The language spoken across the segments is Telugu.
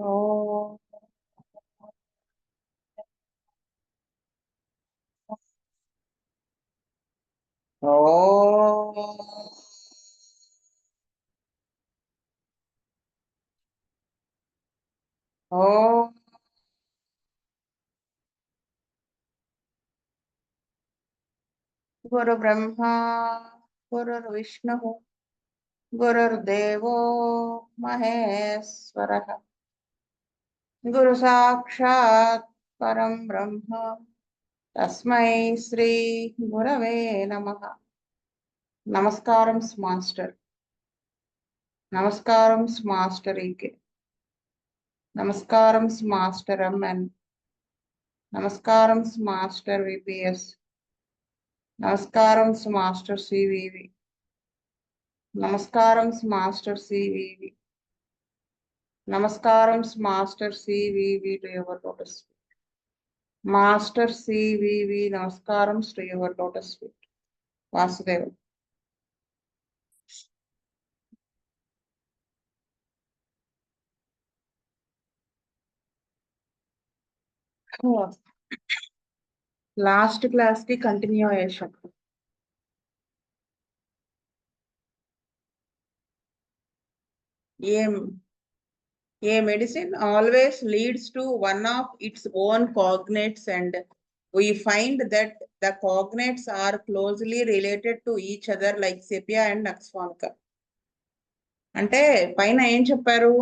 ఓ ఓ ఓ గురు బ్రహ్మ గురు విష్ణు గురుర్దేవో మహేశ్వర గురు సాక్షాత్ పరం బ్రహ్మ తస్మై శ్రీ గురవే నమః. నమస్కారం మాస్టర్. నమస్కారం మాస్టర్ ఈకే. నమస్కారం మాస్టర్ ఎంఎన్. నమస్కారం మాస్టర్ విపిఎస్. నమస్కారం మాస్టర్ సివివి. నమస్కారం మాస్టర్ సివివి. నమస్కారం master CVV to your lotus feet. Master CVV నమస్కారం to your lotus feet. Vasudev. Last class కి కంటిన్యూయేషన్. ఏం A medicine always leads to one of its own cognates, and we find that the cognates are closely related to each other like sepia and nux vomica. అంటే పైన ఏం చెప్పారు?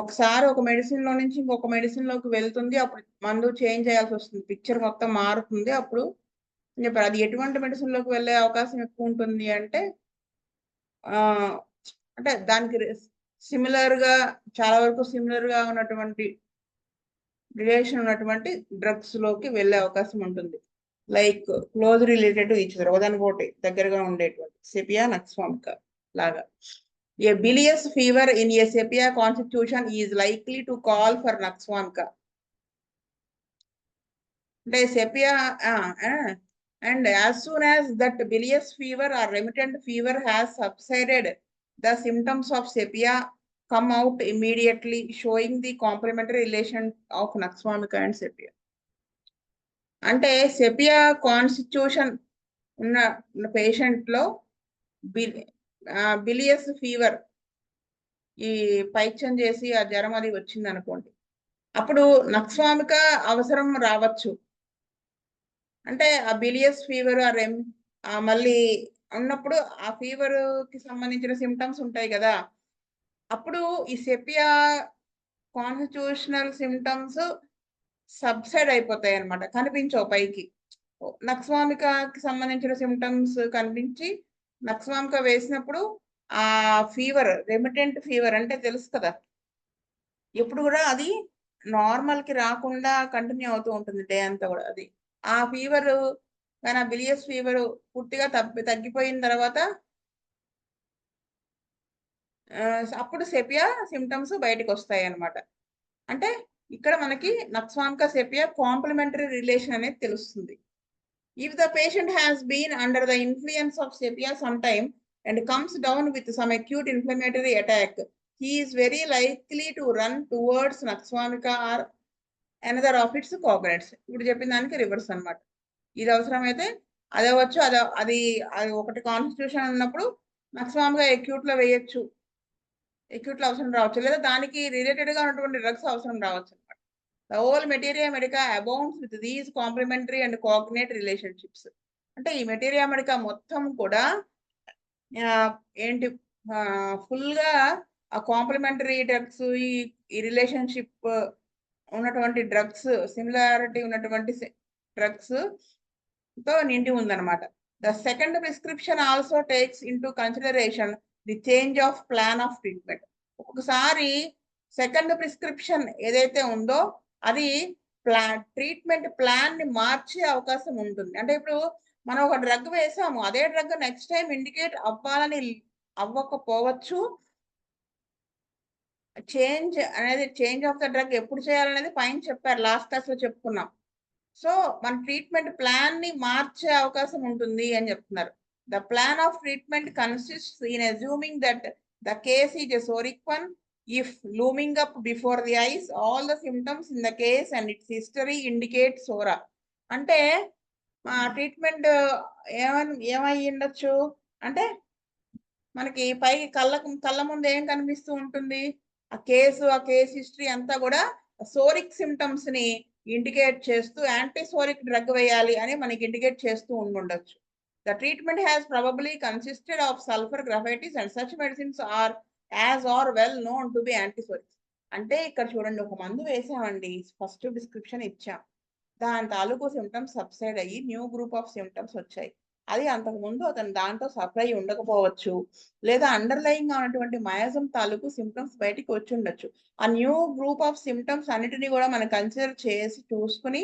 ఒకసారి ఒక మెడిసిన్ లో నుంచి ఇంకొక మెడిసిన్ లోకి వెళ్తుంది, అప్పుడు మందు చేంజ్ చేయాల్సి వస్తుంది, పిక్చర్ మొత్తం మారుతుంది. అప్పుడు చెప్పారు అది ఎటువంటి మెడిసిన్ లోకి వెళ్ళే అవకాశం ఎక్కువ ఉంటుంది అంటే అంటే దానికి సిమిలర్ గా, చాలా వరకు సిమిలర్ గా ఉన్నటువంటి రిలేషన్ ఉన్నటువంటి డ్రగ్స్ లోకి వెళ్ళే అవకాశం ఉంటుంది. Like close related each other, ఒకదానికొకటి దగ్గరగా ఉండేటువంటి సెపియా నక్స్వామికా లాగా. A bilious fever in a sepia constitution is likely to call for nux vomica. అంటే sepia and as soon as that bilious fever or remittent fever has subsided, the symptoms of sepia come out immediately, showing the complementary relation of nux vomica and sepia. అంటే సెపియా కాన్స్టిట్యూషన్ ఉన్న పేషెంట్ లో బిలియస్ ఫీవర్ ఈ పైత్యం చేసి ఆ జ్వరం అది వచ్చింది అనుకోండి, అప్పుడు నక్స్ వామిక అవసరం రావచ్చు. అంటే ఆ బిలియస్ ఫీవర్ మళ్ళీ ఉన్నప్పుడు ఆ ఫీవర్ కి సంబంధించిన సిమ్టమ్స్ ఉంటాయి కదా, అప్పుడు ఈ సెపియా కాన్స్టిట్యూషనల్ సిమ్టమ్స్ సబ్సైడ్ అయిపోతాయి అన్నమాట, కనిపించవు పైకి. నక్స్వామికకి సంబంధించిన సిమ్టమ్స్ కనిపించి నక్స్వామిక వేసినప్పుడు ఆ ఫీవర్, రెమిటెంట్ ఫీవర్ అంటే తెలుసు కదా, ఎప్పుడు కూడా అది నార్మల్ కి రాకుండా కంటిన్యూ అవుతూ ఉంటుంది డే అంతా కూడా. అది ఆ ఫీవర్ కానీ, ఆ బిలియస్ ఫీవర్ పూర్తిగా తగ్గిపోయిన తర్వాత అప్పుడు సెపియా సిమ్టమ్స్ బయటకు వస్తాయి అన్నమాట. అంటే ఇక్కడ మనకి నక్స్వామిక సెపియా కాంప్లిమెంటరీ రిలేషన్ అనేది తెలుస్తుంది. If the patient has been under the influence of sepia sometime and comes down with some acute inflammatory attack, he is very likely to run towards nux vomica or another of its cognates. ఇప్పుడు చెప్పిన దానికి రివర్స్ అన్నమాట. ఇది అవసరమైతే అదే వచ్చు, అది అది ఒకటి కాన్స్టిట్యూషన్ ఉన్నప్పుడు నక్స్ వామికా అక్యూట్ లో వేయొచ్చు, అక్యూట్ లో అవసరం రావచ్చు, లేదా దానికి రిలేటెడ్ గా ఉన్నటువంటి డ్రగ్స్ అవసరం రావచ్చు అనమాట. The whole materia medica abounds with these complementary and cognate relationships. అంటే ఈ మెటీరియా మెడికా మొత్తం కూడా ఏంటి ఫుల్ గా ఆ కాంప్లిమెంటరీ డ్రగ్స్, ఈ రిలేషన్షిప్ ఉన్నటువంటి డ్రగ్స్, సిమిలారిటీ ఉన్నటువంటి డ్రగ్స్ తో నిండి ఉందన్నమాట. The second prescription also takes into consideration the change of plan of treatment. ఒకసారి సెకండ్ ప్రిస్క్రిప్షన్ ఏదైతే ఉందో అది ట్రీట్మెంట్ ప్లాన్ ని మార్చే అవకాశం ఉంటుంది. అంటే ఇప్పుడు మనం ఒక డ్రగ్ వేసాము, అదే డ్రగ్ నెక్స్ట్ టైం ఇండికేట్ అవ్వాలని అవ్వకపోవచ్చు. చేంజ్ ఆఫ్ ద డ్రగ్ ఎప్పుడు చేయాలనేది పైన చెప్పారు, లాస్ట్ క్లాస్ లో చెప్పుకున్నాం. సో మన ట్రీట్మెంట్ ప్లాన్ ని మార్చే అవకాశం ఉంటుంది అని చెప్తున్నారు. The plan of treatment consists in assuming that the case is a psoric one, if looming up before the eyes, all the symptoms in the case and its history indicate SORA. అంటే ట్రీట్మెంట్ ఏమై ఉండొచ్చు అంటే మనకి పై కళ్ళ ముందు ఏం కనిపిస్తూ ఉంటుంది, ఆ కేస్ హిస్టరీ అంతా కూడా సోరిక్ సిమ్టమ్స్ ని ఇండికేట్ చేస్తూ యాంటీసోరిక్ డ్రగ్ వేయాలి అని మనకి ఇండికేట్ చేస్తూ ఉండొచ్చు. The treatment has probably consisted of sulfur graphitis and such medicines are as or well known to be antisorics. అంటే ఇక్కడ చూడండి, ఒక మందు వేసామండి, ఫస్ట్ ప్రిస్క్రిప్షన్ ఇచ్చాం, దాని తాలూకు సిమ్టమ్స్ సబ్సైడ్ అయ్యి న్యూ గ్రూప్ ఆఫ్ సిమ్టమ్స్ వచ్చాయి. అది అంతకు ముందు అతను దాంతో సఫర్ అయ్యి ఉండకపోవచ్చు, లేదా అండర్లయింగ్ ఉన్నటువంటి మయాజం తాలూకు సిమ్టమ్స్ బయటికి వచ్చి ఉండొచ్చు. ఆ న్యూ గ్రూప్ ఆఫ్ సిమ్టమ్స్ అన్నిటినీ కూడా మనం కన్సిడర్ చేసి చూసుకుని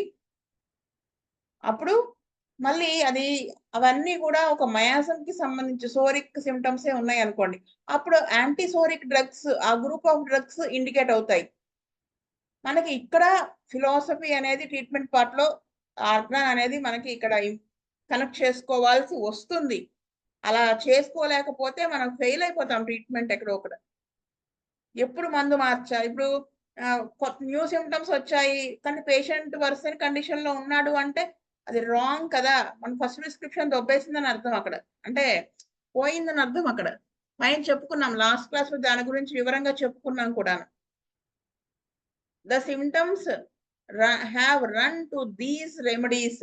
అప్పుడు మళ్ళీ అవన్నీ కూడా ఒక మయాజంకి సంబంధించి సోరిక్ సిమ్టమ్సే ఉన్నాయి అనుకోండి, అప్పుడు యాంటీసోరిక్ డ్రగ్స్, ఆ గ్రూప్ ఆఫ్ డ్రగ్స్ ఇండికేట్ అవుతాయి. మనకి ఇక్కడ ఫిలాసఫీ అనేది ట్రీట్మెంట్ పార్ట్ లో అజ్ఞాన్ అనేది మనకి ఇక్కడ కనెక్ట్ చేసుకోవాల్సి వస్తుంది. అలా చేసుకోలేకపోతే మనం ఫెయిల్ అయిపోతాం ట్రీట్మెంట్ ఎక్కడో ఒకటి. ఎప్పుడు మందు మార్చాలి, ఇప్పుడు కొత్త న్యూ సిమ్టమ్స్ వచ్చాయి కానీ పేషెంట్ వర్సన్ కండిషన్ లో ఉన్నాడు అంటే అది రాంగ్ కదా. మనం ఫస్ట్ ప్రిస్క్రిప్షన్ దొబ్బేసిందని అర్థం, అక్కడ అంటే పోయిందని అర్థం. అక్కడ పైన చెప్పుకున్నాం, లాస్ట్ క్లాస్ లో దాని గురించి వివరంగా చెప్పుకున్నాం కూడా. The symptoms have run to these remedies,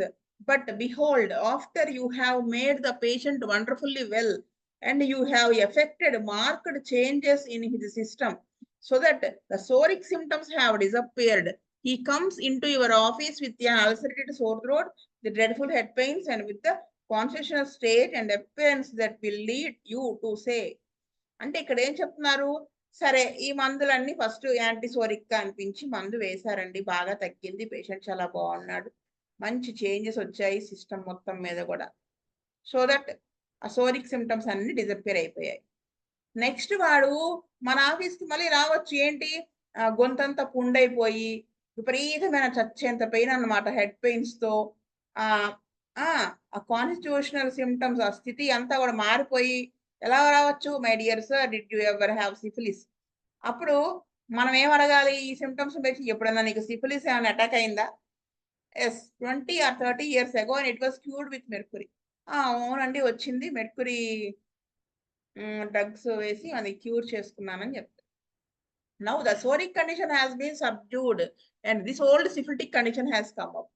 but behold, after you have made the patient wonderfully well and you have effected marked changes in his system so that the soric symptoms have disappeared, he comes into your office with an ulcerated sore throat, the dreadful head pains, and with the constitutional state and appearance that will lead you to say. అంటే ఇక్కడ ఏం చెప్తున్నారు, సరే ఈ మందులన్నీ ఫస్ట్ యాంటీసోరిక్ గా అనిపించి మందు వేశారండి, బాగా తగ్గింది, పేషెంట్ చాలా బాగున్నాడు, మంచి చేంజెస్ వచ్చాయి సిస్టమ్ మొత్తం మీద కూడా, సో దట్ ఆ సోరిక్ సిమ్టమ్స్ అన్ని డిజపేర్ అయిపోయాయి. నెక్స్ట్ వాడు మన ఆఫీస్కి మళ్ళీ రావచ్చు, ఏంటి గొంతంతా పుండైపోయి విపరీతమైన చచ్చేంత పెయిన్ అన్నమాట, హెడ్ పెయిన్స్ తో ఆ కాన్స్టిట్యూషనల్ సిమ్టమ్స్, ఆ స్థితి అంతా కూడా మారిపోయి ఎలా రావచ్చు, my dear sir did you ever have syphilis. అప్పుడు మనం ఏం అడగాలి, ఈ సిమ్టమ్స్ పెట్టి ఎప్పుడన్నా నీకు సిఫిలిస్ ఏమైనా అటాక్ అయిందా? Yes, 20 or 30 years ago and it was cured with mercury. అవునండి వచ్చింది, మెర్కురీ డ్రగ్స్ వేసి అది క్యూర్ చేసుకున్నానని చెప్తారు. Now the soric condition has been subdued and this old syphilitic condition has come up.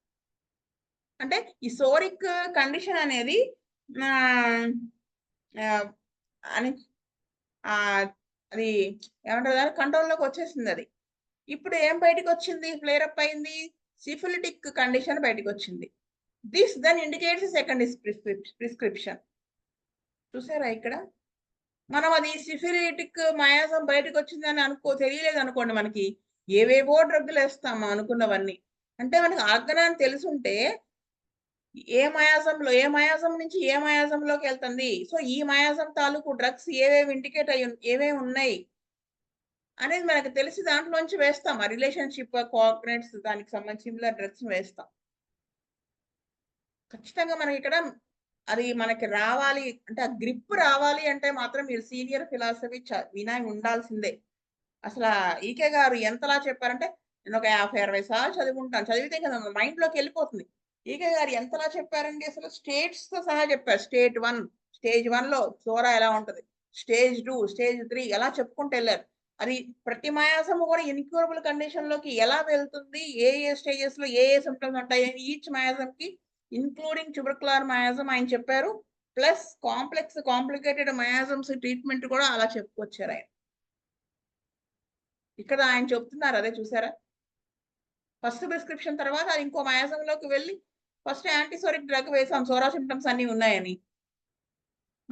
అంటే ఈ సోరిక్ కండిషన్ అనేది అని అది ఏమంటారు, కంట్రోల్లోకి వచ్చేసింది. అది ఇప్పుడు ఏం బయటకు వచ్చింది, ఫ్లేరప్ అయింది, సిఫిలిటిక్ కండిషన్ బయటకు వచ్చింది. This then indicates second prescription. చూసారా ఇక్కడ మనం అది సిఫిలిటిక్ మయాజం బయటకు వచ్చిందని తెలియలేదు అనుకోండి, మనకి ఏవేవో డ్రగ్గులు వేస్తాం అనుకున్నవన్నీ. అంటే మనకి ఆర్గనాన్ని తెలుసుంటే ఏ మయాజం నుంచి ఏ మయాజంలోకి వెళ్తుంది, సో ఈ మయాజం తాలూకు డ్రగ్స్ ఏవేవి ఇండికేట్ ఏవేవి ఉన్నాయి అనేది మనకు తెలిసి దాంట్లోంచి వేస్తాం. ఆ రిలేషన్షిప్ కోఆర్డినేట్స్ దానికి సంబంధించి సిమిలర్ డ్రగ్స్ వేస్తాం. ఖచ్చితంగా మనకి ఇక్కడ అది మనకి రావాలి అంటే ఆ గ్రిప్ రావాలి అంటే మాత్రం మీరు సీనియర్ ఫిలాసఫీ వినాయి ఉండాల్సిందే. అసలు ఈకే గారు ఎంతలా చెప్పారంటే, నేను ఒక 50-60 సార్లు చదువుకుంటాను, చదివితే కదా మైండ్ లోకి వెళ్ళిపోతుంది. ఈకే గారు ఎంతలా చెప్పారండి, అసలు స్టేట్స్ తో సహా చెప్పారు. స్టేజ్ 1 లో సోరా ఎలా ఉంటది, స్టేజ్ 2, స్టేజ్ 3 ఎలా చెప్పుకుంటూ వెళ్ళారు. అది ప్రతి మయాసము కూడా ఇన్క్యూరబుల్ కండిషన్ లోకి ఎలా వెళ్తుంది, ఏ స్టేజెస్ లో ఏ సిమ్టమ్స్ ఉంటాయి, ఈచ్ మయాసం కి ఇంక్లూడింగ్ ట్యూబర్కులర్ మయాజం ఆయన చెప్పారు, ప్లస్ కాంప్లికేటెడ్ మయాజమ్స్ ట్రీట్మెంట్ కూడా అలా చెప్పుకొచ్చారు ఆయన. ఇక్కడ ఆయన చెప్తున్నారు అదే, చూసారా, ఫస్ట్ ప్రిస్క్రిప్షన్ తర్వాత అది ఇంకో మయాజంలోకి వెళ్ళి ఫస్ట్ యాంటీసోరిక్ డ్రగ్ వేసాం, సోరా సిమ్టమ్స్ అన్ని ఉన్నాయని.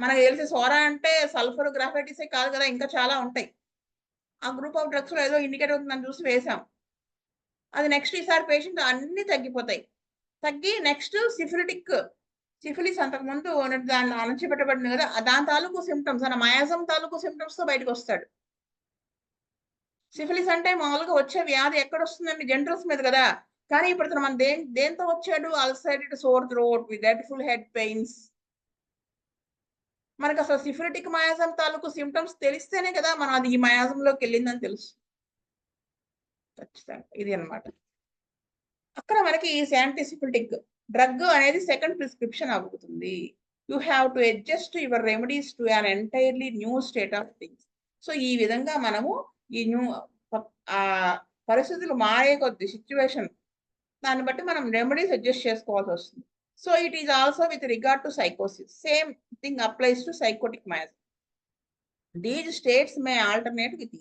మనకు తెలిసి సోరా అంటే సల్ఫర్ గ్రాఫైటిసే కాదు కదా, ఇంకా చాలా ఉంటాయి. ఆ గ్రూప్ ఆఫ్ డ్రగ్స్ లో ఏదో ఇండికేట్ అవుతుందని చూసి వేసాం. అది నెక్స్ట్ ఈసారి పేషెంట్ అన్ని తగ్గిపోతాయి. తగ్గి నెక్స్ట్ సిఫిలిస్ అంతకు ముందు దాన్ని అణచిపెట్టబడింది కదా, దాని తాలూకు సిమ్టమ్స్ అన్న మయాజం తాలూకు సిమ్టమ్స్ తో బయటకు వస్తాడు. సిఫిలిస్ అంటే మామూలుగా వచ్చే వ్యాధి ఎక్కడ వస్తుందండి, జెంటల్స్ మీద కదా. కానీ ఇప్పుడు మనం దేంతో వచ్చాడు, ulcerated sore throat with dreadful head pains. మనకు అసలు సిఫిలిటిక్ మయాజం తాలూకు సిమ్టమ్స్ తెలిస్తేనే కదా మనం అది ఈ మయాజంలోకి వెళ్ళిందని తెలుసు. ఖచ్చితంగా ఇది అన్నమాట. అక్కడ మనకి యాంటీసిఫిలిటిక్ డ్రగ్ అనేది సెకండ్ ప్రిస్క్రిప్షన్ అవుతుంది. You have to adjust your remedies to an entirely new state of things. So ఈ విధంగా మనము ఈ పరిస్థితులు మారే కొద్ది సిచ్యువేషన్ దాన్ని బట్టి మనం రెమెడీస్ అడ్జస్ట్ చేసుకోవాల్సి వస్తుంది. So it is also with regard to sycosis. Same thing applies to sycotic miasm. These states may alternate with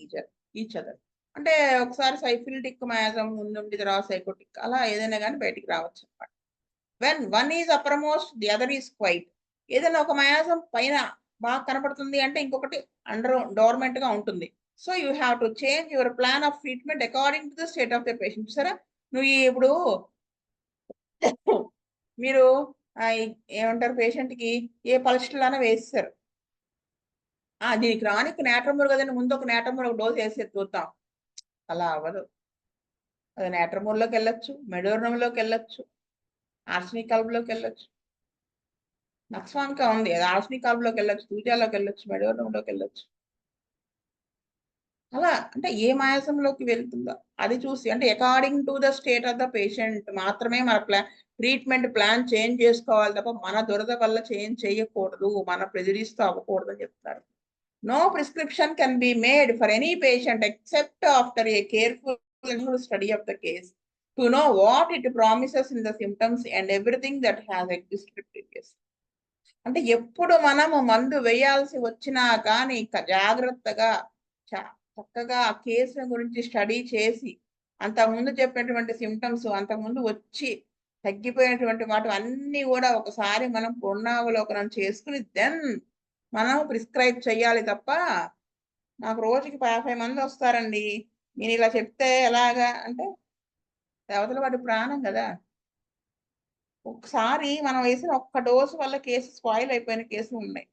each other. అంటే ఒకసారి సైఫిలిటిక్ మయాజం ముందుండి తర్వాత సైకోటిక్ అలా ఏదైనా కానీ బయటికి రావచ్చు అనమాట. When one is uppermost the other is quiet. ఏదైనా ఒక మయాజం పైన బాగా కనపడుతుంది అంటే ఇంకొకటి అండర్ డోర్మెంట్ గా ఉంటుంది. So you have to change your plan of treatment according to the state of the patient. సరే నువ్వు ఇప్పుడు మీరు ఏమంటారు పేషెంట్ కి ఏ పల్స్టులైనా వేస్తారు. దీనికి రానికి నేట్రమూర్ కదండి ముందు ఒక నేట్రమూర్ ఒక డోస్ వేసి చూద్దాం. అలా అవ్వదు. అది నేట్రమూర్లోకి వెళ్ళొచ్చు, మెడోర్నంలోకి వెళ్ళొచ్చు, ఆర్సనిక్ కల్బ్లోకి వెళ్ళొచ్చు. నక్స్వాన్కా ఉంది అది ఆర్సనిక్ కల్బ్లోకి వెళ్ళొచ్చు, తూజాలోకి వెళ్ళొచ్చు, మెడోర్నంలోకి వెళ్ళొచ్చు. అలా అంటే ఏ మాయాసంలోకి వెళ్తుందో అది చూసి అంటే according to the state of the patient మాత్రమే మన ట్రీట్మెంట్ ప్లాన్ చేంజ్ చేసుకోవాలి తప్ప మన దురద వల్ల చేంజ్ చేయకూడదు, మన ప్రెజరీస్ తో అవ్వకూడదు అని చెప్తారు. No prescription can be made for any patient except after a careful study of the case to know what it promises in the symptoms and everything that has existed previously. అంటే ఎప్పుడు మనము మందు వేయాల్సి వచ్చినా కానీ జాగ్రత్తగా చక్కగా ఆ కేసు గురించి స్టడీ చేసి అంతకుముందు చెప్పినటువంటి సిమ్టమ్స్ అంతకుముందు వచ్చి తగ్గిపోయినటువంటి వాటి అన్ని కూడా ఒకసారి మనం పునరావలోకనం చేసుకుని దెన్ మనం ప్రిస్క్రైబ్ చేయాలి తప్ప నాకు రోజుకి 50 మంది వస్తారండి నేను ఇలా చెప్తే ఎలాగా అంటే దేవతల వాటి ప్రాణం కదా. ఒకసారి మనం వేసిన ఒక్క డోసు వల్ల కేసు స్పాయిల్ అయిపోయిన కేసులు ఉన్నాయి.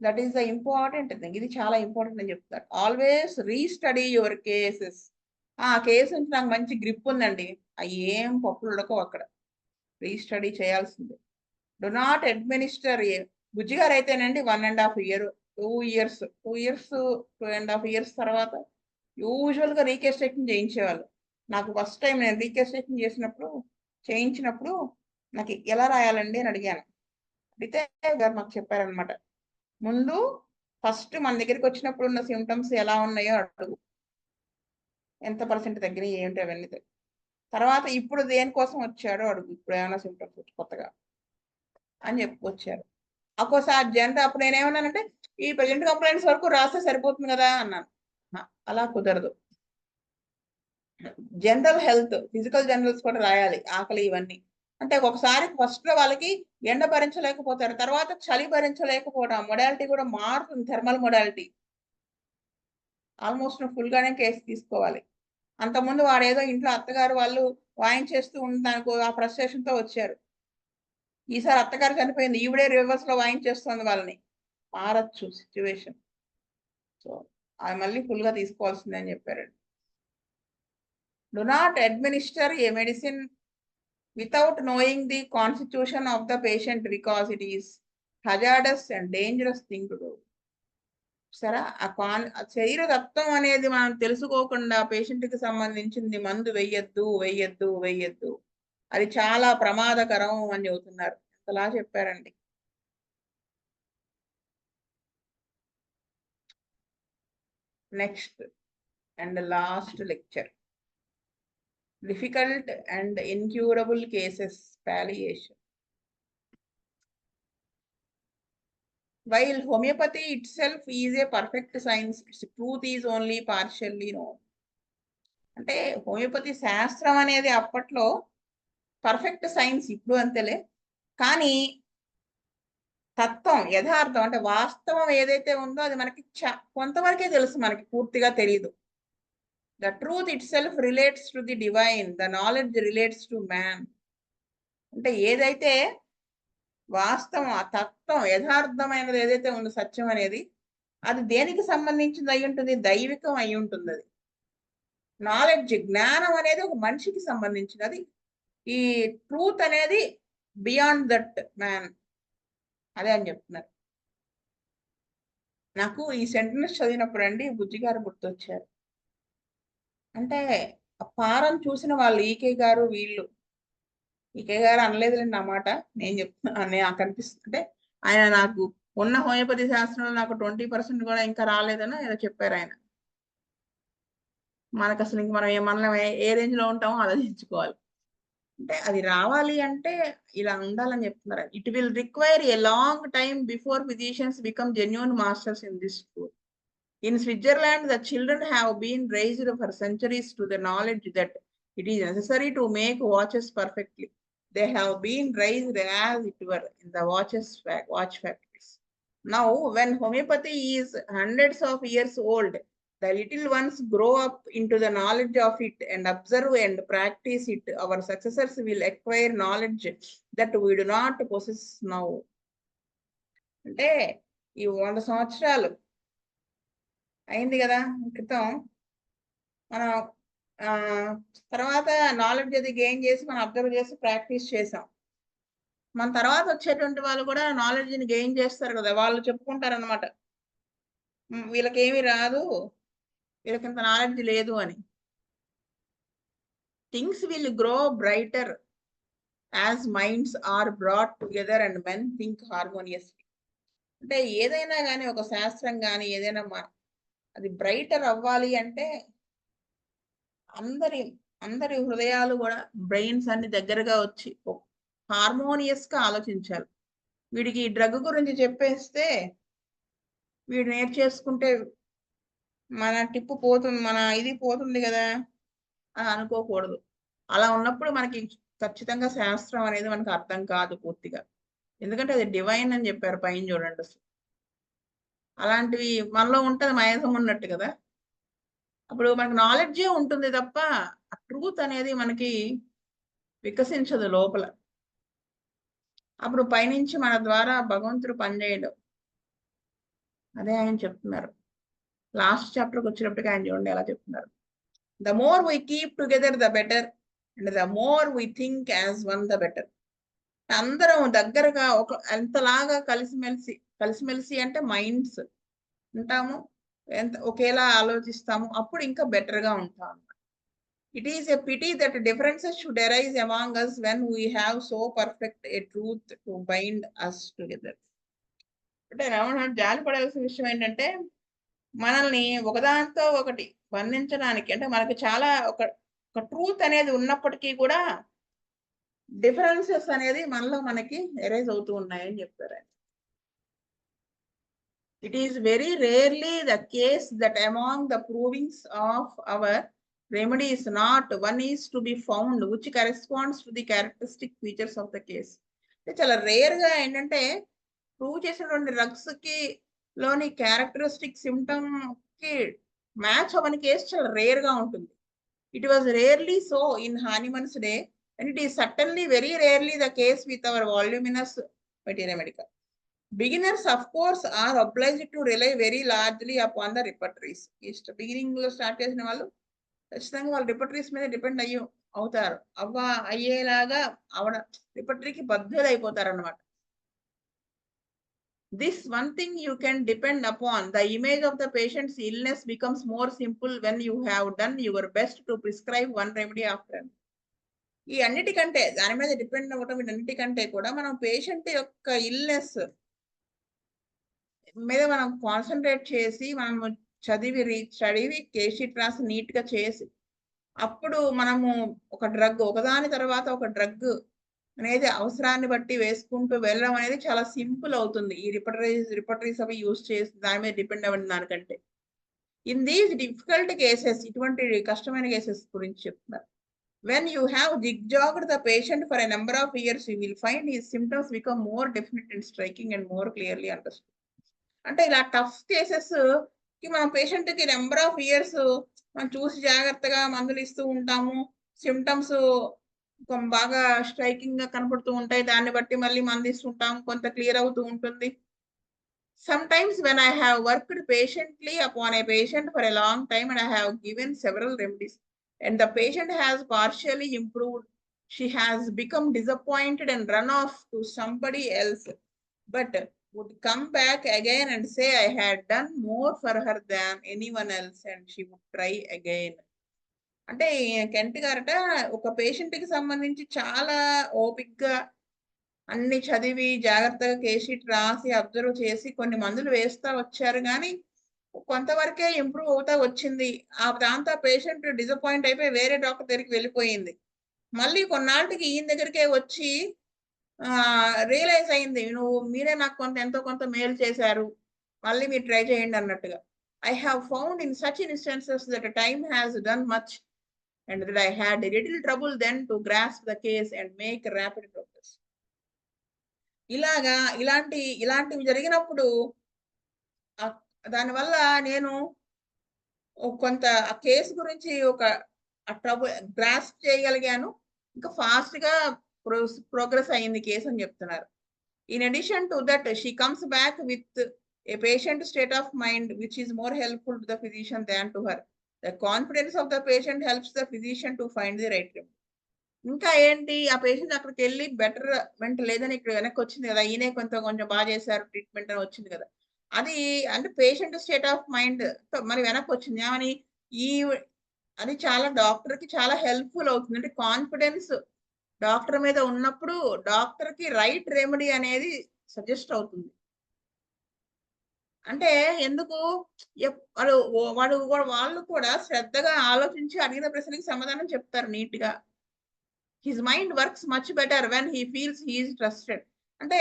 That is the important thing. ఇది చాలా ఇంపార్టెంట్ అని చెప్తారు. Always restudy your cases. ఆ కేసు నుంచి నాకు మంచి గ్రిప్ ఉందండి, అవి ఏం పప్పులు ఉడకవు అక్కడ, రీస్టడీ చేయాల్సిందే. డు నాట్ అడ్మినిస్టర్ బుజ్జి గారు అయితేనండి 1.5 year 2 years 2.5 years తర్వాత యూజువల్గా రీకెస్ట్రేషన్ చేయించేవాళ్ళు. నాకు ఫస్ట్ టైం నేను రీకెస్ట్రేషన్ చేయించినప్పుడు నాకు ఎలా రాయాలండి అని అడిగాను. అడిగితే గారు మాకు చెప్పారనమాట, ముందు ఫస్ట్ మన దగ్గరికి వచ్చినప్పుడు ఉన్న సిమ్టమ్స్ ఎలా ఉన్నాయో అడుగు, ఎంత పర్సెంట్ తగ్గినాయి ఏంటి అవన్నీ, తర్వాత ఇప్పుడు దేనికోసం వచ్చాడో అడుగు, ఇప్పుడు ఏమైనా సిమ్టమ్స్ వచ్చి కొత్తగా అని చెప్పుకొచ్చారు. ఒక్కోసారి అప్పుడు నేనేమన్నానంటే ఈ ప్రజెంట్ కంప్లైంట్స్ వరకు రాస్తే సరిపోతుంది కదా అన్నాను. అలా కుదరదు. జనరల్ హెల్త్ ఫిజికల్ జనరల్స్ కూడా రాయాలి, ఆకలి ఇవన్నీ. అంటే ఒకసారి ఫస్ట్ లో వాళ్ళకి ఎండ భరించలేకపోతారు, తర్వాత చలి భరించలేకపోవడం, మొడాలిటీ కూడా మారుతుంది, థెర్మల్ మొడాలిటీ. ఆల్మోస్ట్ ఫుల్ గానే కేసు తీసుకోవాలి. అంతకుముందు వాడేదో ఇంట్లో అత్తగారు వాళ్ళు వాయించేస్తూ ఉండడానికి ఆ ఫ్రస్ట్రేషన్ తో వచ్చారు. ఈసారి అత్తగారు చనిపోయింది, ఈవిడే రివర్స్ లో వాయించేస్తుంది వాళ్ళని, మారచ్చు సిచ్యువేషన్. సో అది మళ్ళీ ఫుల్ గా తీసుకోవాల్సిందే అని చెప్పారండి. Do not administer A medicine without knowing the constitution of the patient because it is hazardous and dangerous thing to do. సరే ఆ శరీర తత్వం అనేది మనం తెలుసుకోకుండా పేషెంట్ కి సంబంధించింది మందు వెయ్యొద్దు, అది చాలా ప్రమాదకరం అని చెబుతున్నారు. అలా చెప్పారండి. Next and last lecture, difficult and incurable cases palliation. While homeopathy itself is a perfect science, its truth is only partially known. అంటే హోమియోపతి శాస్త్రం అనేది అప్పట్లో పర్ఫెక్ట్ సైన్స్, ఇప్పుడు అంతేలే, కానీ తత్వం యథార్థం అంటే వాస్తవం ఏదైతే ఉందో అది మనకి కొంతవరకే తెలుసు, మనకి పూర్తిగా తెలియదు. The truth itself relates to the divine, the knowledge relates to man. అంటే ఏదైతే వాస్తవం ఆ తత్వం యథార్థమైనది ఏదైతే ఉందో సత్యం అనేది అది దేనికి సంబంధించింది అయి ఉంటుంది, దైవికం అయి ఉంటుంది. అది నాలెడ్జ్ జ్ఞానం అనేది ఒక మనిషికి సంబంధించినది, ఈ ట్రూత్ అనేది బియాండ్ దట్ మ్యాన్ అదే అని చెప్తున్నారు. నాకు ఈ సెంటెన్స్ చదివినప్పుడు అండి బుజ్జి గారు గుర్తొచ్చారు. అంటే ఆ పారం చూసిన వాళ్ళు ఈకే గారు వీళ్ళు. ఈకే గారు అనలేదులేండి నా మాట. నేను చెప్తున్నా నాకు అనిపిస్తుంది. అంటే ఆయన నాకు ఉన్న హోమియోపతి శాస్త్రంలో నాకు 20% కూడా ఇంకా రాలేదని ఏదో చెప్పారు ఆయన. మనకు అసలు ఇంక మనం ఏ రేంజ్ లో ఉంటామో ఆలోచించుకోవాలి. అంటే అది రావాలి అంటే ఇలా ఉండాలని చెప్తున్నారు. It will require a long time before physicians become genuine masters in this school. In Switzerland, the children have been raised for centuries to the knowledge that it is necessary to make watches perfectly. They have been raised as it were in the watch factories. Now, when homeopathy is hundreds of years old, the little ones grow up into the knowledge of it and observe and practice it. Our successors will acquire knowledge that we do not possess now. అంటే ఈ 100 సంవత్సరాలు అయింది కదా క్రితం మనం తర్వాత నాలెడ్జ్ అది గెయిన్ చేసి మనం అబ్జర్వ్ చేసి ప్రాక్టీస్ చేసాం. మన తర్వాత వచ్చేటువంటి వాళ్ళు కూడా నాలెడ్జ్ని గెయిన్ చేస్తారు కదా, వాళ్ళు చెప్పుకుంటారనమాట వీళ్ళకేమీ రాదు, వీళ్ళకి ఇంత నాలెడ్జ్ లేదు అని. Things will grow brighter as minds are brought together and men think harmoniously. అంటే ఏదైనా కానీ ఒక శాస్త్రం కానీ ఏదైనా అది బ్రైటర్ అవ్వాలి అంటే అందరి హృదయాలు కూడా బ్రెయిన్స్ అన్ని దగ్గరగా వచ్చి హార్మోనియస్ గా ఆలోచించాలి. వీడికి ఈ డ్రగ్ గురించి చెప్పేస్తే వీడు నేర్చేసుకుంటే మన టిప్పు పోతుంది, మన ఇది పోతుంది కదా అని అనుకోకూడదు. అలా ఉన్నప్పుడు మనకి ఖచ్చితంగా శాస్త్రం అనేది మనకు అర్థం కాదు పూర్తిగా. ఎందుకంటే అది డివైన్ అని చెప్పారు పైన చూడండి. అసలు అలాంటివి మనలో ఉంటుంది మయసం ఉన్నట్టు కదా. అప్పుడు మనకు నాలెడ్జే ఉంటుంది తప్ప ట్రూత్ అనేది మనకి వికసించదు లోపల. అప్పుడు పైనుంచి మన ద్వారా భగవంతుడు పనిచేయడు. అదే ఆయన చెప్తున్నారు. లాస్ట్ చాప్టర్కి వచ్చినప్పటికీ ఆయన చూడండి ఎలా చెప్తున్నారు. The more we keep together the better and the more we think as one the better. అందరం దగ్గరగా ఎంతలాగా కలిసిమెలిసి అంటే మైండ్స్ ఉంటాము, ఒకేలా ఆలోచిస్తాము, అప్పుడు ఇంకా బెటర్గా ఉంటాము. It is a pity that differences should arise among us when we have so perfect a truth to bind us together. అంటే జాలి పడాల్సిన విషయం ఏంటంటే మనల్ని ఒకదాంతో ఒకటి బంధించడానికి, అంటే మనకి చాలా ఒక ట్రూత్ అనేది ఉన్నప్పటికీ కూడా డిఫరెన్సెస్ అనేది మనలో మనకి ఎరేజ్ అవుతూ ఉన్నాయని చెప్పారు. It is very rarely the case that among the provings of our remedy is not one is to be found which corresponds to the characteristic features of the case. చాలా రేర్ గా ఏంటంటే ప్రూవ్ చేసినటువంటి డ్రగ్స్ కి లోని క్యారెక్టరిస్టిక్ సిమ్టమ్ కి మ్యాచ్ అవ్వని కేసు చాలా రేర్ గా ఉంటుంది. It was rarely so in Hahnemann's day and it is certainly very rarely the case with our voluminous material medical. Beginners, of course, are obliged to rely very largely upon the repertories. Beginning లో స్టార్ట్ చేసిన వాళ్ళు ఖచ్చితంగా వాళ్ళు రిపర్టరీస్ మీద డిపెండ్ అవుతారు. అయ్యేలాగా రిపర్టరీకి బద్దులు అయిపోతారు అన్నమాట. This one thing you can depend upon. The image of the patient's illness becomes more simple when you have done your best to prescribe one remedy after another. ఈ అన్నిటికంటే దాని మీద డిపెండ్ అవ్వటం వీటన్నిటికంటే కూడా మనం పేషెంట్ యొక్క ఇల్నెస్ మీద మనం కాన్సన్ట్రేట్ చేసి మనం చదివి కేస్ షీట్ రాసి నీట్ గా చేసి అప్పుడు మనము ఒక డ్రగ్ ఒకదాని తర్వాత ఒక డ్రగ్ అనేది అవసరాన్ని బట్టి వేసుకుంటూ వెళ్ళడం అనేది చాలా సింపుల్ అవుతుంది. ఈ రిపర్టరీస్ అవి యూజ్ చేసి దాని మీద డిపెండ్ అవ్వడం దానికంటే. ఇన్ దీస్ డిఫికల్ట్ కేసెస్, ఇటువంటి కష్టమైన కేసెస్ గురించి చెప్తున్నారు. When you have zigzagged the patient for a number of years, you will find his symptoms become more definite and striking and more clearly understood. అంటే ఇలా టఫ్ కేసెస్ కి మన పేషెంట్ కి నెంబర్ ఆఫ్ ఇయర్స్ మనం చూసి జాగ్రత్తగా మందులు ఇస్తూ ఉంటాము. సిమ్టమ్స్ బాగా స్ట్రైకింగ్ గా కనపడుతూ ఉంటాయి, దాన్ని బట్టి మళ్ళీ మందు ఇస్తుంటాం, కొంత క్లియర్ అవుతూ ఉంటుంది. Sometimes when I have worked patiently upon a patient for a long time and I have given several remedies and the patient has partially improved, she has become disappointed and run off to somebody else. but would come back again and say I had done more for her than anyone else and she would try again. అంటే కెంట్ గారట ఒక పేషెంట్ కి సంబంధించి చాలా ఓపిక్గా అన్ని చదివి జాగ్రత్తగా కేస్ షీట్ రాసి అబ్జర్వ్ చేసి కొన్ని మందులు వేస్తా వచ్చారు కానీ కొంతవరకే ఇంప్రూవ్ అవుతా వచ్చింది. దాంతో పేషెంట్ డిసప్పాయింట్ అయిపోయి వేరే డాక్టర్ దగ్గరికి వెళ్ళిపోయింది. మళ్ళీ కొన్నాళ్ళకి ఈయన దగ్గరికే వచ్చి రియలైజ్ అయింది. మీరే నాకు ఎంతో కొంత మేలు చేశారు. మళ్ళీ మీరు ట్రై చేయండి అన్నట్టుగా. I have found in such instances that time has done much and that I had a little trouble then to grasp the case and make rapid progress. ఇలాంటివి జరిగినప్పుడు దానివల్ల నేను కొంత ఆ కేసు గురించి ఒక ట్రబుల్ గ్రాస్ప్ చేయగలిగాను. ఇంకా ఫాస్ట్‌గా ప్రోగ్రెస్ అయింది కేసు అని చెప్తున్నారు. In addition to that, she comes back with a patient state of mind which is more helpful to the physician than to her. The confidence of the patient helps the physician to find the right remedy. ఇంకా ఏంటి ఆ పేషెంట్ అక్కడికెళ్ళి బెటర్‌మెంట్ లేదని ఇక్కడ వెనక్కొచ్చింది కదా! ఈయనే కొంచెం బా చేశారు ట్రీట్మెంట్ అని వచ్చింది కదా! అది అంటే పేషెంట్ స్టేట్ ఆఫ్ మైండ్‌తో మరి వెనక్కొచ్చింది. ఏమని ఈ అది చాలా డాక్టర్‌కి చాలా హెల్ప్‌ఫుల్ అవుతుంది. అంటే కాన్ఫిడెన్స్ డాక్టర్ మీద ఉన్నప్పుడు డాక్టర్‌కి రైట్ రెమెడీ అనేది సజెస్ట్ అవుతుంది. అంటే ఎందుకు వాళ్ళు కూడా శ్రద్ధగా ఆలోచించి అడిగిన ప్రశ్నకి సమాధానం చెప్తారు నీట్‌గా. His mind works much better when he feels he is trusted. అంటే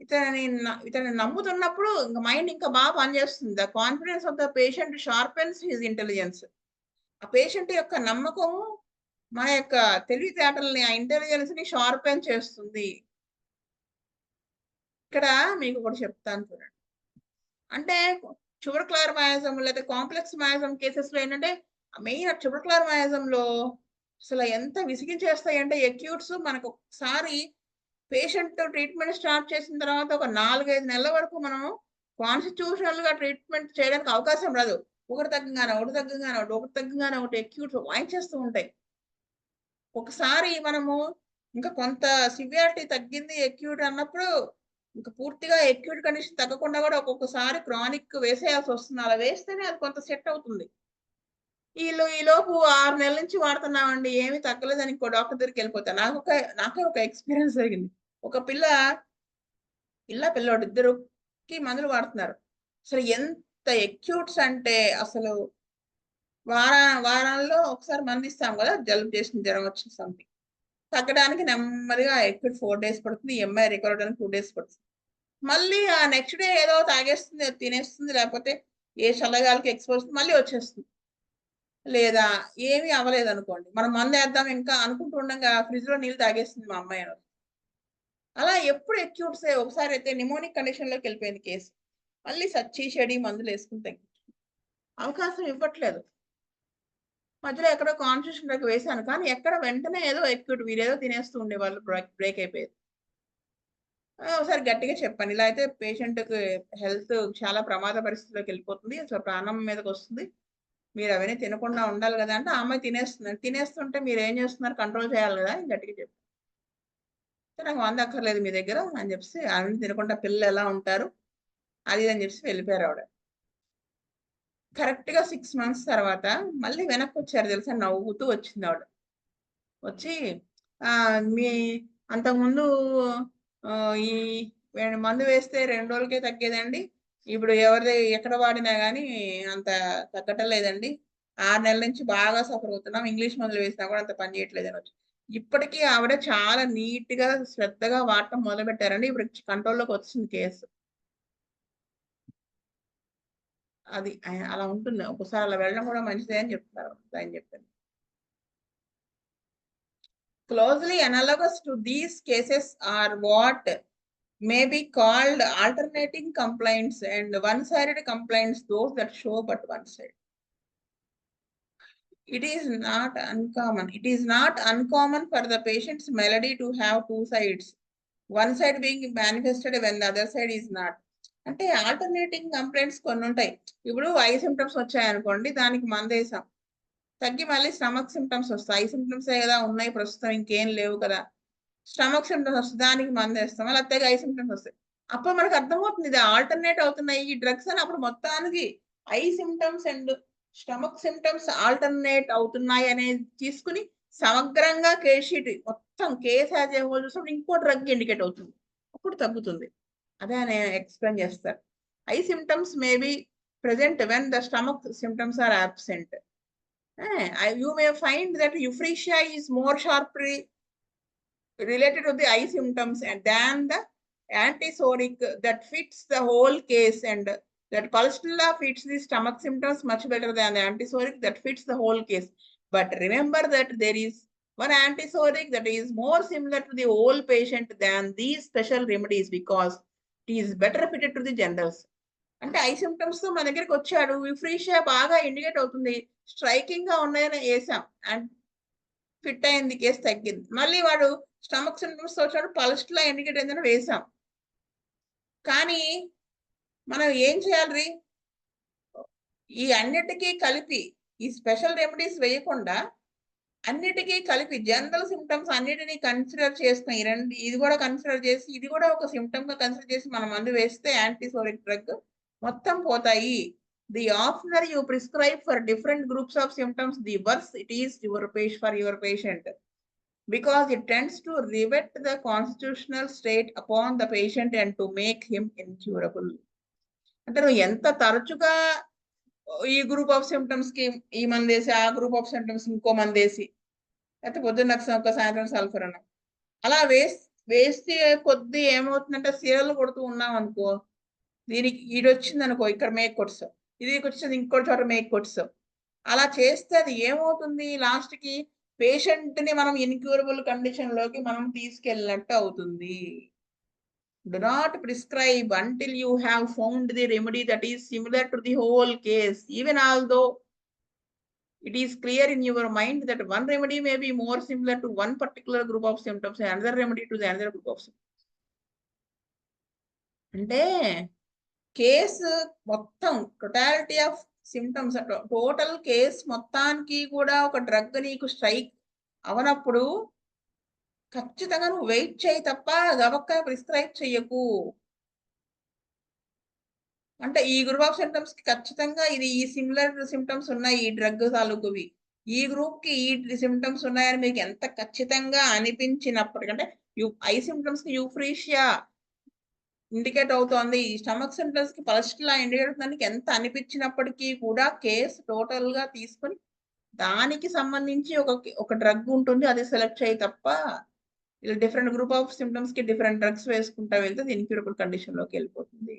ఇతన్ని నమ్ముతున్నప్పుడు ఇంక మైండ్ ఇంకా బాగా పనిచేస్తుంది. The confidence of the patient sharpens his intelligence. ఆ పేషెంట్ యొక్క నమ్మకము మన యొక్క తెలివితేటల్ని, ఆ ఇంటెలిజెన్స్‌ని షార్పెన్ చేస్తుంది. ఇక్కడ మీకు ఒకటి చెప్తాను చూడండి. అంటే ట్యూబర్క్యులర్ మయాజం లేదా కాంప్లెక్స్ మయాజం కేసెస్‌లో ఏంటంటే మెయిన్ ట్యూబర్క్యులర్ మయాజంలో అసలు ఎంత విసిగించేస్తాయంటే అక్యూట్స్ మనకు ఒకసారి పేషెంట్ ట్రీట్మెంట్ స్టార్ట్ చేసిన తర్వాత ఒక 4, 5 నెలల వరకు మనం కాన్స్టిట్యూషనల్‌గా ట్రీట్మెంట్ చేయడానికి అవకాశం రాదు. ఒకటి తగ్గంగానే ఒకటి అక్యూట్స్ వాయించేస్తూ ఉంటాయి. ఒకసారి మనము ఇంకా కొంత సివియారిటీ తగ్గింది అక్యూట్ అన్నప్పుడు ఇంక పూర్తిగా అక్యూట్ కండిషన్ తగ్గకుండా కూడా ఒక్కొక్కసారి క్రానిక్ వేసేయాల్సొస్తుంది. అలా వేస్తేనే అది కొంత సెట్ అవుతుంది. ఈలోపు 6 నెలల నుంచి వాడుతున్నామండి. ఏమి తగ్గలేదని ఇంకో డాక్టర్ దగ్గరికెళ్ళిపోతా. నాకే ఒక ఎక్స్‌పీరియన్స్ జరిగింది. ఒక పిల్లోడు ఇద్దరుకి మందులు వాడుతున్నారు. అసలు ఎంత అక్యూట్స్ అంటే అసలు వారాల్లో ఒకసారి మందిస్తాం గదా! జలుబు చేసింది, జ్వరం వచ్చింది సంథింగ్. తగ్గడానికి నెమ్మదిగా అక్యూట్ 4 డేస్ పడుతుంది. ఎంఐ రికవర్ అవ్వడానికి 2 డేస్ పడుతుంది. మళ్ళీ ఆ నెక్స్ట్ డే ఏదో తాగేస్తుంది, తినేస్తుంది, లేకపోతే ఏ చల్లగాలికి ఎక్స్‌పోజ్ మళ్ళీ వచ్చేస్తుంది. లేదా ఏమీ అవ్వలేదనుకోండి. మనం మందేద్దాం ఇంకా అనుకుంటూ ఉండంగా ఫ్రిడ్జ్‌లో నీళ్ళు తాగేస్తుంది మా అమ్మాయి అని. అలా ఎప్పుడు అక్యూట్సే ఒకసారైతే నిమోనిక్ కండిషన్‌లోకెళ్ళిపోయింది కేసు. మళ్ళీ సచ్చి చెడి మందులేసుకొని తగ్గించుకుంది. అవకాశం ఇవ్వట్లేదు. మధ్యలో ఎక్కడో కాన్స్టిట్యూషన్‌లోకి వేశాను. కానీ ఎక్కడ వెంటనే ఏదో అక్యూట్ వీరేదో తినేస్తూ ఉండేవాళ్ళు బ్రేక్ అయిపోయేది. ఒకసారి గట్టిగా చెప్పాను. ఇలా అయితే పేషెంట్‌కి హెల్త్ చాలా ప్రమాద పరిస్థితిలోకెళ్ళిపోతుంది. అసలు ప్రాణం మీదకొస్తుంది. మీరవన్నీ తినకుండా ఉండాలి గదా! అంటే ఆ అమ్మాయి తినేస్తుందండి. తినేస్తుంటే మీరేం జేస్తున్నారు? కంట్రోల్ చేయాలి గదా! అని గట్టిగా చెప్పా. నాకు మందక్కర్లేదు మీ దగ్గర అని జెప్పేసి అవన్నీ తినకుండా పిల్లలెలా ఉంటారు? అది ఇది అని జెప్పేసి వెళ్ళిపోయారావిడ. కరెక్ట్‌గా 6 మంత్స్ తర్వాత మళ్ళీ వెనక్కొచ్చారు తెలుసా? నవ్వుతూ వచ్చిందావిడ. వచ్చి మీ అంతకుముందు ఈ మందు వేస్తే 2 రోజులకే తగ్గేదండి. ఇప్పుడు ఎక్కడ వాడినా గానీ అంత తగ్గటం లేదండి. 6 నెలల నుంచి బాగా సఫర్ అవుతున్నాం. ఇంగ్లీష్ మందులు వేసినా కూడా అంత పని చేయట్లేదని వచ్చి. ఇప్పటికి ఆవిడ చాలా నీట్‌గా, శ్రద్ధగా వాడటం మొదలుపెట్టారండి. ఇప్పుడు కంట్రోల్‌లోకి వచ్చింది కేసు. అది అలా ఉంటుంది. ఒక్కోసారి అలా వెళ్ళడం కూడా మంచిదే అని చెప్తున్నారు. ఆయన చెప్పారు. Closely analogous to these cases are what may be called alternating complaints and one-sided complaints, those that show but one side. It is not uncommon for the patient's malady to have two sides, one side being manifested when the other side is not. అంటే ఆల్టర్నేటింగ్ కంప్లైంట్స్ కొన్ని ఉంటాయి. ఇప్పుడు ఐ సింప్టమ్స్ వచ్చాయనుకోండి, దానికి మందేసాం. తగ్గి మళ్ళీ స్టమక్ సింప్టమ్స్ వస్తాయి. ఐ సింప్టమ్సే కదా ఉన్నాయి ప్రస్తుతం, ఇంకేం లేవు కదా! స్టమక్ సింప్టమ్స్ వస్తాయి. దానికి మందేస్తాం. మళ్ళీ తెగ ఐ సింప్టమ్స్ వస్తాయి. అప్పుడు మనకు అర్థమవుతుంది ఇది ఆల్టర్నేట్ అవుతున్నాయి ఈ డ్రగ్స్ అని. అప్పుడు మొత్తానికి I symptoms and stomach symptoms alternate అవుతున్నాయి అనేది తీసుకుని సమగ్రంగా కేస్ షీట్ మొత్తం కేస్ యాజ్ ఏ హోల్ చూసినప్పుడు ఇంకో డ్రగ్ ఇండికేట్ అవుతుంది, అప్పుడు తగ్గుతుంది. అదే నేను ఎక్స్ప్లెయిన్ చేస్తాను. I symptoms may be present when the stomach symptoms are absent. You may find that euphoria is more sharply related to the eye symptoms and than the antisoric that fits the whole case, and that pulsatilla fits the stomach symptoms much better than the antisoric that fits the whole case. But remember that there is one antisoric that is more similar to the whole patient than these special remedies because it is better fitted to the generals. అంటే ఐ సిమ్టమ్స్ తో మన దగ్గరికి వచ్చాడు, యూఫ్రీషియా బాగా ఇండికేట్ అవుతుంది, స్ట్రైకింగ్ గా ఉన్నాయని వేసాం అండ్ ఫిట్ అయింది, కేసు తగ్గింది. మళ్ళీ వాడు స్టమక్ సిమ్టమ్స్ తో వచ్చాడు, పల్స్ట్లా ఇండికేట్ అయిందని వేసాం. కానీ మనం ఏం చేయాలి, ఈ అన్నిటికీ కలిపి ఈ స్పెషల్ రెమెడీస్ వేయకుండా అన్నిటికీ కలిపి జనరల్ సిమ్టమ్స్ అన్నిటినీ కన్సిడర్ చేసుకుని ఇది కూడా కన్సిడర్ చేసి ఇది కూడా ఒక సిమ్టమ్ గా కన్సిడర్ చేసి మనం మందు వేస్తే యాంటీసోరిక్ డ్రగ్ మొత్తం పోతాయి. The oftener you prescribe for different groups of symptoms, the worse it is for your patient, because it tends to revert the constitutional state upon the patient and to make him incurable. అంటే నువ్వు ఎంత తరచుగా ఈ గ్రూప్ ఆఫ్ సిమ్టమ్స్ కి ఈ మందేసి, ఆ గ్రూప్ ఆఫ్ సిమ్టమ్స్ ఇంకో మందేసి, అయితే పొద్దున్న ఒక సాయంత్రం సల్ఫర్ అన్నాం, అలా వేస్తే కొద్ది ఏమవుతుందంటే సీరలు కొడుతూ ఉన్నాం అనుకో, దీనికి ఈడు వచ్చింది అనుకో ఇక్కడ మేక్ కొట్టాం, ఇది వచ్చింది ఇంకో చోట మేక్ కొట్టాం, అలా చేస్తే అది ఏమవుతుంది, లాస్ట్ కి పేషెంట్ ని మనం ఇన్క్యూరబుల్ కండిషన్ లోకి మనం తీసుకెళ్ళినట్టు అవుతుంది. Do not prescribe until you have found the remedy that is similar to the whole case, even although it is clear in your mind that one remedy may be more similar to one particular group of symptoms and another remedy to the another group of symptoms. అంటే కేసు మొత్తం totality of symptoms, total case మొత్తానికి కూడా ఒక డ్రగ్ నీకు స్ట్రైక్ అవనప్పుడు ఖచ్చితంగా నువ్వు వెయిట్ చేయి తప్ప గబక్క ప్రిస్క్రైబ్ చెయ్యకు. అంటే ఈ గ్రూప్ ఆఫ్ సిమ్టమ్స్ కి ఖచ్చితంగా ఇది ఈ సిమిలర్ సిమ్టమ్స్ ఉన్నాయి ఈ డ్రగ్ తాలూకువి, ఈ గ్రూప్ కి ఈ సిమ్టమ్స్ ఉన్నాయని మీకు ఎంత ఖచ్చితంగా అనిపించినప్పటికంటే ఐ సిమ్టమ్స్ కి యూఫ్రీషియా ఇండికేట్ అవుతోంది, స్టమక్ సిమ్టమ్స్ కి పల్స్ట్లా ఇండికేట్ అవుతుందానికి ఎంత అనిపించినప్పటికీ కూడా కేసు టోటల్ గా తీసుకొని దానికి సంబంధించి ఒక డ్రగ్ ఉంటుంది, అది సెలెక్ట్ చేయి తప్ప ఇలా డిఫరెంట్ గ్రూప్ ఆఫ్ సిమ్టమ్స్ కి డిఫరెంట్ డ్రగ్స్ వేసుకుంటా వెళ్తే అది ఇన్క్యూరబుల్ కండిషన్ లోకి వెళ్ళిపోతుంది.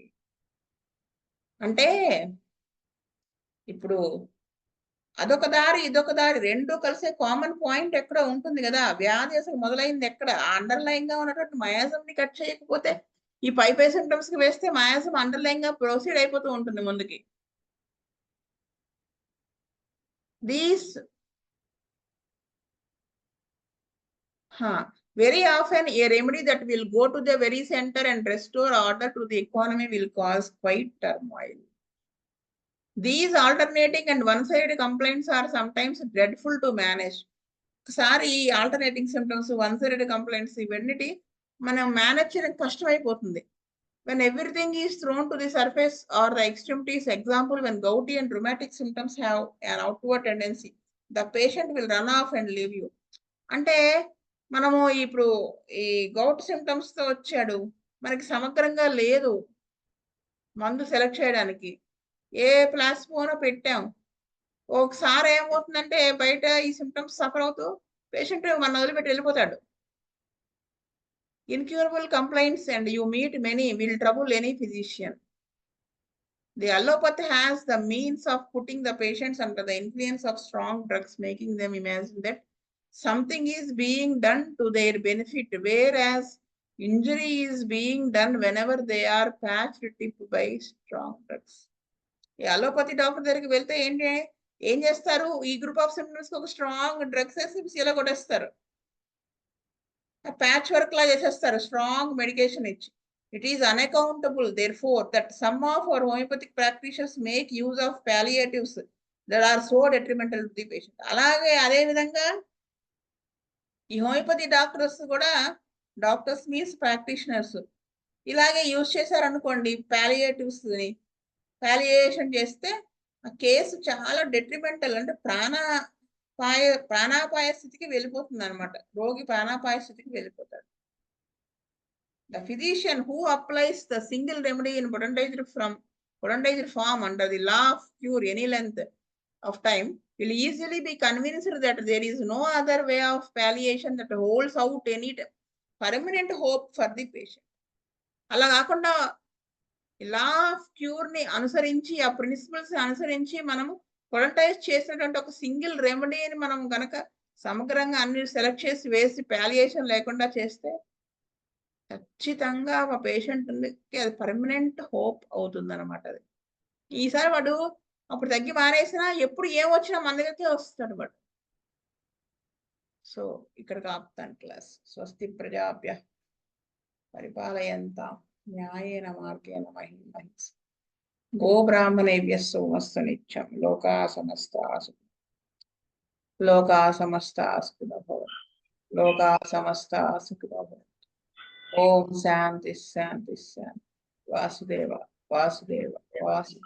అంటే ఇప్పుడు అదొక దారి ఇదొక దారి రెండు కలిసే కామన్ పాయింట్ ఎక్కడ ఉంటుంది కదా, వ్యాధి అసలు మొదలైంది ఎక్కడ, అండర్లైన్ గా ఉన్నటువంటి మయాజం ని కట్ చేయకపోతే ఈ పై సిమ్టమ్స్ కి వేస్తే మయాజం అండర్లైన్ గా ప్రొసీడ్ అయిపోతూ ఉంటుంది ముందుకి. These very often a remedy that will go to the very center and restore order to the economy will cause quite turmoil. These alternating and one-sided complaints are sometimes dreadful to manage. ఒకసారి ఈ ఆల్టర్నేటింగ్ సిమ్టమ్స్ వన్-సైడెడ్ కంప్లైంట్స్ ఇవన్నీ మనం మేనేజ్ చేయడానికి కష్టమైపోతుంది. When everything is thrown to the surface or the extremities, example when gouty and rheumatic symptoms have an outward tendency, the patient will run off and leave you. అంటే మనము ఇప్పుడు ఈ గౌట్ సిమ్టమ్స్ తో వచ్చాడు, మనకి సమగ్రంగా లేదు మందు సెలెక్ట్ చేయడానికి, ఏ ప్లాస్మోనో పెట్టాం, ఒకసారి ఏమవుతుందంటే బయట ఈ సిమ్టమ్స్ సఫర్ అవుతూ పేషెంట్ మన వదిలిపెట్టి వెళ్ళిపోతాడు. Incurable complaints and you meet many will trouble any physician. The allopathy has the means of putting the patients under the influence of strong drugs, making them imagine that something is being done to their benefit, whereas injury is being done whenever they are patched tip by strong drugs. ఈ అలోపతి డాక్టర్ దగ్గరికి వెళ్తే ఏం చేస్తారు, ఈ గ్రూప్ ఆఫ్ సిమ్టమ్స్ కి ఒక స్ట్రాంగ్ డ్రగ్స్ వేసి ఇలా కొట్టేస్తారు, ప్యాచ్ వర్క్ లా చేసేస్తారు స్ట్రాంగ్ మెడికేషన్ ఇచ్చి. It is unaccountable therefore that some of our homeopathic practitioners make use of palliatives that are so detrimental to the patient. అలాగే అదే విధంగా ఈ హోమియోపతి డాక్టర్స్ కూడా, డాక్టర్స్ మీన్స్ ప్రాక్టీషనర్స్, ఇలాగే యూజ్ చేశారనుకోండి పాలియేటివ్స్ని, పాలియేషన్ చేస్తే ఆ కేసు చాలా డెట్రిమెంటల్, అంటే ప్రాణాపాయ స్థితికి వెళ్ళిపోతుంది అనమాట. రోగి ప్రాణాపాయ స్థితికి వెళ్ళిపోతాడు. The physician who applies the single remedy in potentized form under the law of cure any length of time will easily be convinced that there is no other way of palliation that holds out any permanent hope for the patient. అలా కాకుండా లా ఆఫ్ క్యూర్ ని అనుసరించి, ఆ ప్రిన్సిపల్స్ అనుసరించి మనము పొలటైజ్ చేసినటువంటి ఒక సింగిల్ రెమెడీని మనం గనక సమగ్రంగా అన్ని సెలెక్ట్ చేసి వేసి పాలియేషన్ లేకుండా చేస్తే ఖచ్చితంగా ఆ పేషెంట్కి అది పర్మనెంట్ హోప్ అవుతుంది అనమాట. అది ఈసారి వాడు అప్పుడు తగ్గి మానేసినా ఎప్పుడు ఏమొచ్చినా మన దగ్గరికే వస్తాడు వాడు. సో ఇక్కడికి ఆపుతాను క్లాస్. స్వస్తి ప్రజాభ్య పరిపాలయంతాం న్యాయేన మార్గేణ మహిం మహింస గో బ్రాహ్మణేభ్యః సోమస్తు నిత్యం లోకా సమస్తా సుఖినో భవంతు. లోకా సమస్తా సుఖినో భవంతు. ఓం శాంతి శాంతి శాంతి. వాసుదేవ వాసుదేవ వాసు